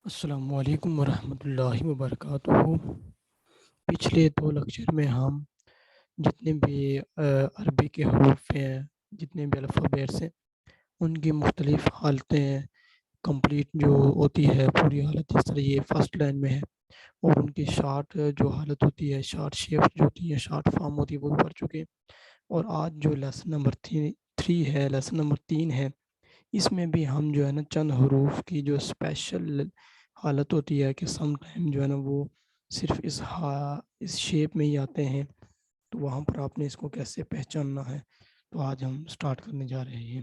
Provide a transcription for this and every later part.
السلام علیکم ورحمۃ اللہ وبرکاتہ۔ پچھلے دو لیکچر میں ہم جتنے بھی عربی کے حروف ہیں، جتنے بھی الفابیٹس ہیں، ان کی مختلف حالتیں کمپلیٹ جو ہوتی ہے پوری حالت، جس طرح یہ فرسٹ لائن میں ہے، اور ان کی شارٹ جو حالت ہوتی ہے، شارٹ شیپ جو ہوتی ہے، شارٹ فارم ہوتی ہے، وہ بھی پڑھ چکے ہیں۔ اور آج جو لیسن نمبر 3 ہے، لیسن نمبر 3 ہے، اس میں بھی ہم جو ہے نا چند حروف کی جو اسپیشل حالت ہوتی ہے کہ سم ٹائم جو ہے نا وہ صرف اس شیپ میں ہی آتے ہیں، تو وہاں پر آپ نے اس کو کیسے پہچاننا ہے، تو آج ہم سٹارٹ کرنے جا رہے ہیں۔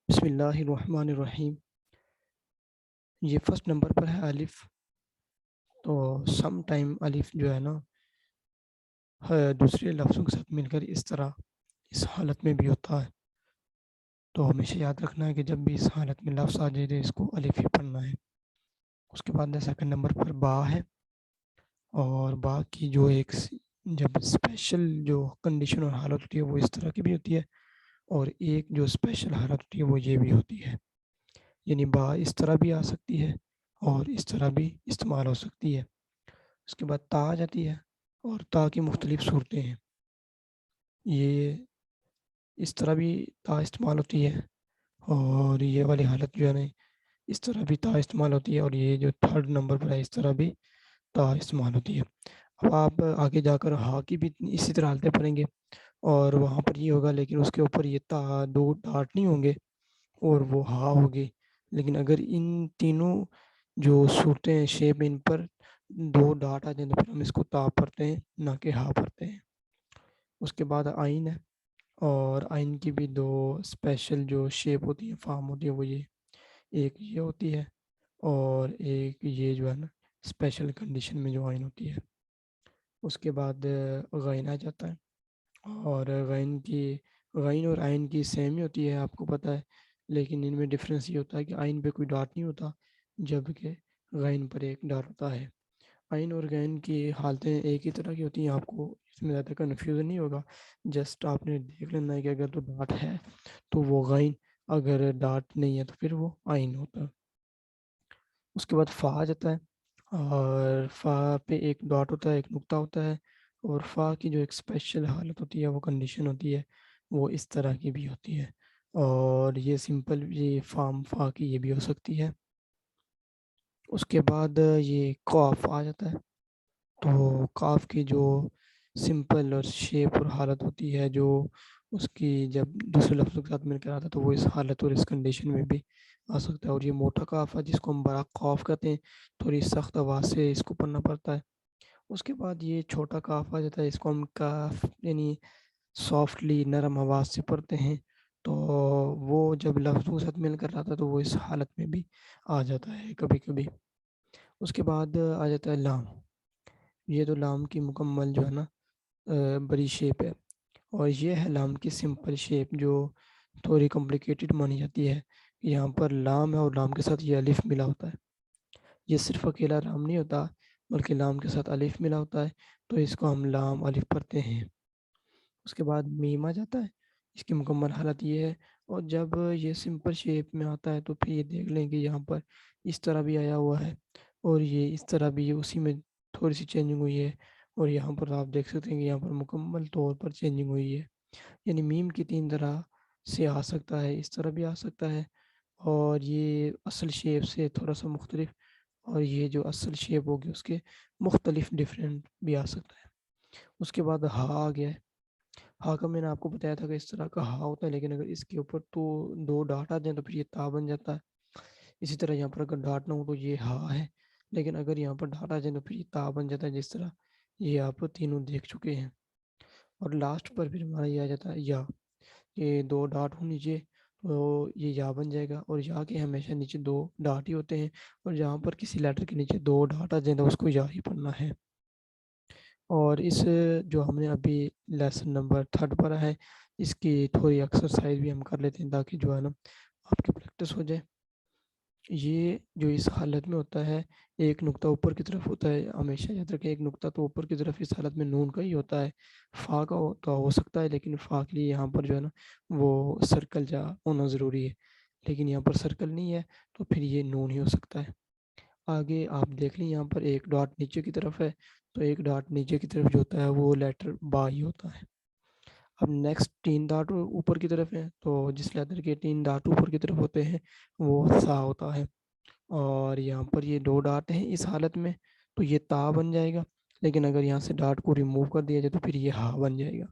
بسم اللہ الرحمن الرحیم۔ یہ فرسٹ نمبر پر ہے الف، تو سم ٹائم الف جو ہے نا دوسرے لفظوں کے ساتھ مل کر اس طرح اس حالت میں بھی ہوتا ہے، تو ہمیشہ یاد رکھنا ہے کہ جب بھی اس حالت میں لفظ آ جائے تو اس کو الف ہی پڑھنا ہے۔ اس کے بعد سیکنڈ نمبر پر با ہے، اور با کی جو ایک جب اسپیشل جو کنڈیشن اور حالت ہوتی ہے وہ اس طرح کی بھی ہوتی ہے، اور ایک جو اسپیشل حالت ہوتی ہے وہ یہ بھی ہوتی ہے، یعنی با اس طرح بھی آ سکتی ہے اور اس طرح بھی استعمال ہو سکتی ہے۔ اس کے بعد تا آ جاتی ہے، اور تا کی مختلف صورتیں ہیں، یہ اس طرح بھی تا استعمال ہوتی ہے، اور یہ والی حالت جو ہے نا اس طرح بھی تا استعمال ہوتی ہے، اور یہ جو تھرڈ نمبر پر ہے اس طرح بھی تا استعمال ہوتی ہے۔ اب آپ آگے جا کر ہا کی بھی اسی طرح حالتیں پڑھیں گے، اور وہاں پر یہ ہوگا لیکن اس کے اوپر یہ تا دو ڈاٹ نہیں ہوں گے اور وہ ہا ہوگی، لیکن اگر ان تینوں جو صورتیں ہیں شیپ ان پر دو ڈاٹ آ جائیں تو پھر ہم اس کو تا پڑھتے ہیں، نہ کہ ہا پڑھتے ہیں۔ اس کے بعد آئین ہے، اور آئین کی بھی دو اسپیشل جو شیپ ہوتی ہے، فارم ہوتی ہے، وہ ایک یہ ہوتی ہے اور ایک یہ جو ہے نا اسپیشل کنڈیشن میں جو آئین ہوتی ہے۔ اس کے بعد غین آ جاتا ہے، اور غین اور آئین کی سیم ہی ہوتی ہے، آپ کو پتہ ہے، لیکن ان میں ڈفرینس یہ ہوتا ہے کہ آئین پہ کوئی ڈاٹ نہیں ہوتا، جبکہ غین پر ایک ڈاٹ ہوتا ہے۔ آئین اور غین کی حالتیں ایک ہی طرح کی ہوتی ہیں، آپ کو اس میں زیادہ کنفیوژن نہیں ہوگا، جسٹ آپ نے دیکھ لینا ہے کہ اگر تو ڈاٹ ہے تو وہ غین، اگر ڈاٹ نہیں ہے تو پھر وہ آئین ہوتا ہے۔ اس کے بعد فا آ جاتا ہے، اور فا پہ ایک ڈاٹ ہوتا ہے، ایک نقطہ ہوتا ہے، اور فا کی جو ایک اسپیشل حالت ہوتی ہے، وہ کنڈیشن ہوتی ہے، وہ اس طرح کی بھی ہوتی ہے، اور یہ سمپل یہ فارم فا کی یہ بھی ہو سکتی ہے۔ اس کے بعد یہ قاف آ جاتا ہے، تو قاف کی جو سمپل اور شیپ اور حالت ہوتی ہے، جو اس کی جب دوسرے لفظوں کے ساتھ مل کر آتا ہے تو وہ اس حالت اور اس کنڈیشن میں بھی آ سکتا ہے، اور یہ موٹا قاف ہے جس کو ہم بڑا قاف کہتے ہیں، تھوڑی سخت آواز سے اس کو پڑھنا پڑتا ہے۔ اس کے بعد یہ چھوٹا قاف آ جاتا ہے، اس کو ہم کاف یعنی سافٹلی نرم آواز سے پڑھتے ہیں، تو وہ جب لفظوں کے ساتھ مل کر آتا ہے تو وہ اس حالت میں بھی آ جاتا ہے کبھی کبھی۔ اس کے بعد آ جاتا ہے لام، یہ تو لام کی مکمل جو ہے نا بڑی شیپ ہے، اور یہ ہے لام کی سمپل شیپ جو تھوڑی کمپلیکیٹڈ مانی جاتی ہے۔ یہاں پر لام ہے اور لام کے ساتھ یہ الف ملا ہوتا ہے، یہ صرف اکیلا لام نہیں ہوتا بلکہ لام کے ساتھ الف ملا ہوتا ہے، تو اس کو ہم لام الف پڑھتے ہیں۔ اس کے بعد میم آ جاتا ہے، اس کی مکمل حالت یہ ہے، اور جب یہ سمپل شیپ میں آتا ہے تو پھر یہ دیکھ لیں کہ یہاں پر اس طرح بھی آیا ہوا ہے، اور یہ اس طرح بھی اسی میں تھوڑی سی چینجنگ ہوئی ہے، اور یہاں پر آپ دیکھ سکتے ہیں کہ یہاں پر مکمل طور پر چینجنگ ہوئی ہے، یعنی میم کی 3 طرح سے آ سکتا ہے، اس طرح بھی آ سکتا ہے، اور یہ اصل شیپ سے تھوڑا سا مختلف، اور یہ جو اصل شیپ ہوگی اس کے مختلف ڈفرینٹ بھی آ سکتا ہے۔ اس کے بعد ہا آ گیا ہے، ہا کا میں نے آپ کو بتایا تھا کہ اس طرح کا ہا ہوتا ہے، لیکن اگر اس کے اوپر تو دو ڈاٹ آ جائیں تو پھر یہ تا بن جاتا ہے۔ اسی طرح یہاں پر اگر ڈاٹ نہ ہو تو یہ ہا ہے، لیکن اگر یہاں پر ڈاٹ آ جائیں تو پھر یہ تا بن جاتا ہے، جس طرح یہ آپ تینوں دیکھ چکے ہیں۔ اور لاسٹ پر پھر ہمارا یہ آ جاتا ہے یا، یہ دو ڈاٹ ہو نیچے تو یہ یا بن جائے گا، اور یا کے ہمیشہ نیچے دو ڈاٹ ہی ہوتے ہیں، اور جہاں پر کسی لیٹر کے نیچے دو ڈاٹ آ جائیں تو اس کو یا ہی پڑھنا ہے۔ اور اس جو ہم نے ابھی لیسن نمبر 3 پڑھا ہے، اس کی تھوڑی ایکسرسائز بھی ہم کر لیتے ہیں تاکہ جو ہے نا آپ کی پریکٹس ہو جائے۔ یہ جو اس حالت میں ہوتا ہے، ایک نقطہ اوپر کی طرف ہوتا ہے، ہمیشہ یاد رکھیں ایک نقطہ تو اوپر کی طرف اس حالت میں نون کا ہی ہوتا ہے، فا کا تو ہو سکتا ہے، لیکن فا کے لیے یہاں پر جو ہے نا وہ سرکل جا ہونا ضروری ہے، لیکن یہاں پر سرکل نہیں ہے تو پھر یہ نون ہی ہو سکتا ہے۔ آگے آپ دیکھ لیں یہاں پر ایک ڈاٹ نیچے کی طرف ہے، تو ایک ڈاٹ نیچے کی طرف جو ہوتا ہے وہ لیٹر با ہی ہوتا ہے۔ اب نیکسٹ 3 ڈاٹ اوپر کی طرف ہیں، تو جس لیٹر کے 3 ڈاٹ اوپر کی طرف ہوتے ہیں وہ سا ہوتا ہے، اور یہاں پر یہ 2 ڈاٹ ہیں اس حالت میں تو یہ تا بن جائے گا، لیکن اگر یہاں سے ڈاٹ کو ریموو کر دیا جائے تو پھر یہ ہا بن جائے گا۔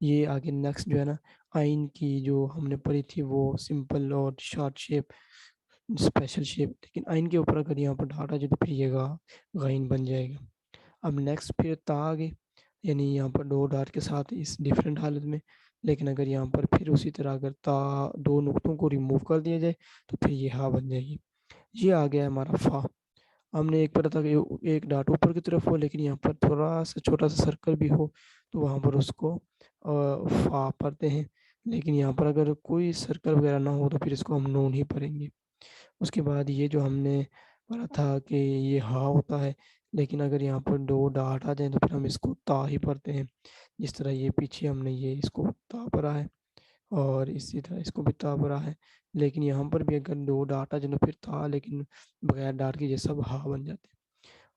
یہ آگے نیکسٹ جو ہے نا آئین کی جو ہم نے پڑھی تھی وہ سمپل اور شارٹ شیپ اسپیشل شیپ، لیکن آئین کے اوپر اگر یہاں پر ڈاٹ آ جائے تو پھر یہ غین بن جائے گا۔ اب نیکسٹ پھر تا آگے، یعنی یہاں پر 2 ڈاٹ کے ساتھ اس ڈیفرنٹ حالت میں، لیکن اگر یہاں پر پھر اسی طرح اگر تا 2 نقطوں کو ریموو کر دیا جائے تو پھر یہ ہا بن جائے گی۔ یہ آ گیا ہمارا فا۔ ہم نے ایک پڑھا تھا کہ ایک ڈاٹ اوپر کی طرف ہو لیکن یہاں پر تھوڑا سا چھوٹا سا سرکل بھی ہو تو وہاں پر اس کو فا پڑھتے ہیں، لیکن یہاں پر اگر کوئی سرکل وغیرہ نہ ہو تو پھر اس کو ہم نون ہی پڑھیں گے۔ اس کے بعد یہ جو ہم نے پڑھا تھا کہ یہ ہا ہوتا ہے، لیکن اگر یہاں پر 2 ڈاٹ آ جائیں تو پھر ہم اس کو تا ہی پڑھتے ہیں، جس طرح یہ پیچھے ہم نے یہ اس کو تا پڑھا ہے اور اسی طرح اس کو بھی تا پڑھا ہے، لیکن یہاں پر بھی اگر 2 ڈاٹ آ جائیں تو پھر تا، لیکن بغیر ڈاٹ کے یہ سب ہا بن جاتے ہیں۔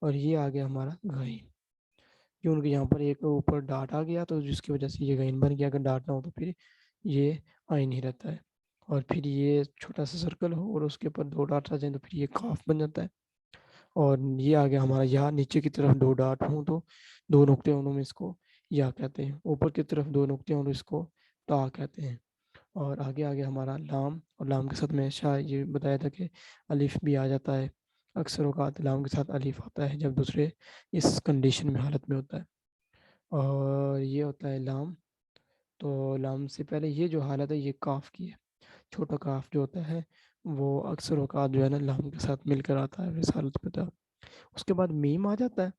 اور یہ آ گیا ہمارا غین، کیونکہ یہاں پر ایک اوپر ڈاٹ آ گیا تو جس کی وجہ سے یہ غین بن گیا، اگر ڈاٹ نہ ہو تو پھر یہ آئین ہی رہتا ہے۔ اور پھر یہ چھوٹا سا سرکل ہو اور اس کے اوپر 2 ڈاٹ آ جائیں تو پھر یہ قاف بن جاتا ہے۔ اور یہ آ گیا ہمارا یا، نیچے کی طرف 2 ڈاٹ ہوں تو 2 نقطے ہوں میں اس کو یا کہتے ہیں، اوپر کی طرف 2 نقطے ہوں تو اس کو تا کہتے ہیں۔ اور آگے آگے ہمارا لام، اور لام کے ساتھ میں شاید یہ بتایا تھا کہ الف بھی آ جاتا ہے، اکثر اوقات لام کے ساتھ الف آتا ہے جب دوسرے اس کنڈیشن میں حالت میں ہوتا ہے۔ اور یہ ہوتا ہے لام، تو لام سے پہلے یہ جو حالت ہے یہ کاف کی ہے، چھوٹا کاف جو ہوتا ہے وہ اکثر اوقات جو ہے نا لام کے ساتھ مل کر آتا ہے اس حالت میں تھا۔ اس کے بعد میم آ جاتا ہے،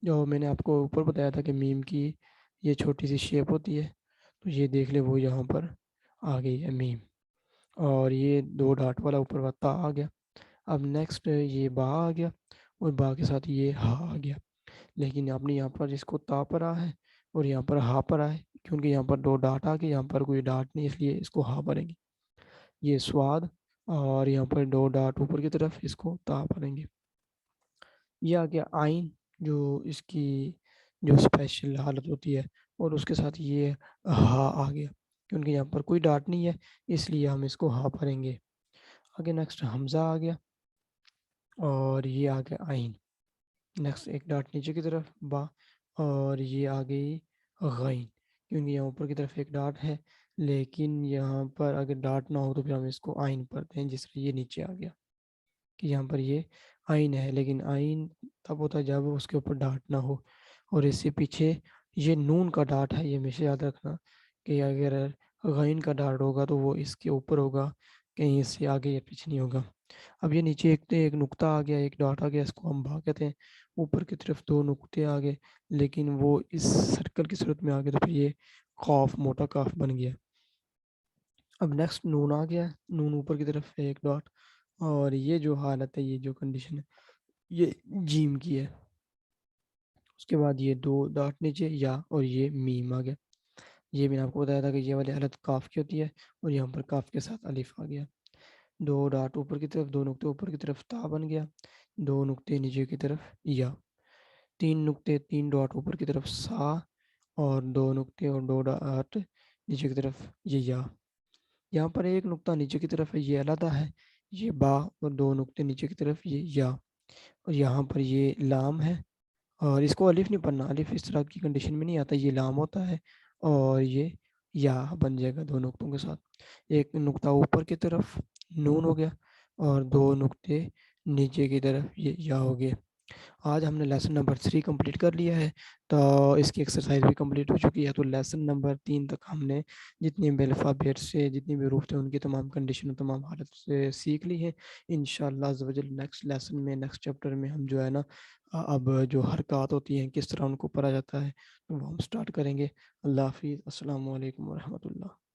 جو میں نے آپ کو اوپر بتایا تھا کہ میم کی یہ چھوٹی سی شیپ ہوتی ہے، تو یہ دیکھ لیں وہ یہاں پر آ گئی ہے میم، اور یہ 2 ڈاٹ والا اوپر والا تا آ گیا۔ اب نیکسٹ یہ با آ گیا اور با کے ساتھ یہ ہا آ گیا، لیکن آپ نے یہاں پر اس کو تا پر آ ہے اور یہاں پر ہا پر آئے، کیونکہ یہاں پر 2 ڈاٹ آ گئے، یہاں پر کوئی ڈاٹ نہیں اس لیے اس کو ہا پڑھیں گے۔ یہ سواد، اور یہاں پر 2 ڈاٹ اوپر کی طرف اس کو تا پڑھیں گے۔ یہ آ گیا آئین، جو اس کی جو اسپیشل حالت ہوتی ہے، اور اس کے ساتھ یہ ہا آ گیا، کیونکہ یہاں پر کوئی ڈاٹ نہیں ہے اس لیے ہم اس کو ہا پڑھیں گے۔ آگے نیکسٹ حمزہ آ گیا، اور یہ آ گیا آئین، نیکسٹ ایک ڈاٹ نیچے کی طرف با، اور یہ آ گئی غین، کیونکہ یہاں اوپر کی طرف ایک ڈاٹ ہے لیکن یہاں پر اگر ڈاٹ نہ ہو تو پھر ہم اس کو آئین پڑھتے ہیں، جس طرح یہ نیچے آ گیا کہ یہاں پر یہ آئین ہے، لیکن آئین تب ہوتا ہے جب اس کے اوپر ڈاٹ نہ ہو، اور اس سے پیچھے یہ نون کا ڈاٹ ہے، یہ ہمیشہ یاد رکھنا کہ اگر غین کا ڈاٹ ہوگا تو وہ اس کے اوپر ہوگا، کہیں اس سے آگے یا پیچھے نہیں ہوگا۔ اب یہ نیچے ایک نقطہ آ گیا، ایک ڈاٹ آ گیا، اس کو ہم با کہتے ہیں، اوپر کی طرف 2 نقطے آ گئے لیکن وہ اس سرکل کی صورت میں آ گئے تو پھر یہ قاف، موٹا قاف بن گیا۔ اب نیکسٹ نون آ گیا، نون اوپر کی طرف ہے ایک ڈاٹ، اور یہ جو حالت ہے، یہ جو کنڈیشن ہے یہ جیم کی ہے۔ اس کے بعد یہ 2 ڈاٹ نیچے یا، اور یہ میم آ گیا۔ یہ میں نے آپ کو بتایا تھا کہ یہ والی حالت کاف کی ہوتی ہے، اور یہاں پر کاف کے ساتھ الف آ گیا۔ 2 ڈاٹ اوپر کی طرف، 2 نقطے اوپر کی طرف تا بن گیا، 2 نقطے نیچے کی طرف یا، 3 نقطے 3 ڈاٹ اوپر کی طرف سا، اور 2 نقطے اور 2 ڈاٹ نیچے کی طرف یہ یا۔ یہاں پر ایک نقطہ نیچے کی طرف ہے، یہ علیحدہ ہے، یہ با، اور 2 نقطے نیچے کی طرف یہ یا، اور یہاں پر یہ لام ہے، اور اس کو الف نہیں پڑھنا، الف اس طرح کی کنڈیشن میں نہیں آتا، یہ لام ہوتا ہے اور یہ یا بن جائے گا 2 نقطوں کے ساتھ۔ ایک نقطہ اوپر کی طرف نون ہو گیا، اور 2 نقطے نیچے کی طرف یہ یا ہو گیا۔ آج ہم نے لیسن نمبر 3 کمپلیٹ کر لیا ہے، تو اس کی ایکسرسائز بھی کمپلیٹ ہو چکی ہے، تو لیسن نمبر 3 تک ہم نے جتنی بھی الفابیٹ سے جتنی بھی حروف تھے ان کی تمام کنڈیشن تمام حالت سے سیکھ لی ہے۔ انشاءاللہ عز و جل نیکسٹ لیسن میں، نیکسٹ چیپٹر میں ہم جو ہے نا اب جو حرکات ہوتی ہیں کس طرح ان کو پڑھا جاتا ہے وہ ہم سٹارٹ کریں گے۔ اللہ حافظ، السلام علیکم ورحمۃ اللہ۔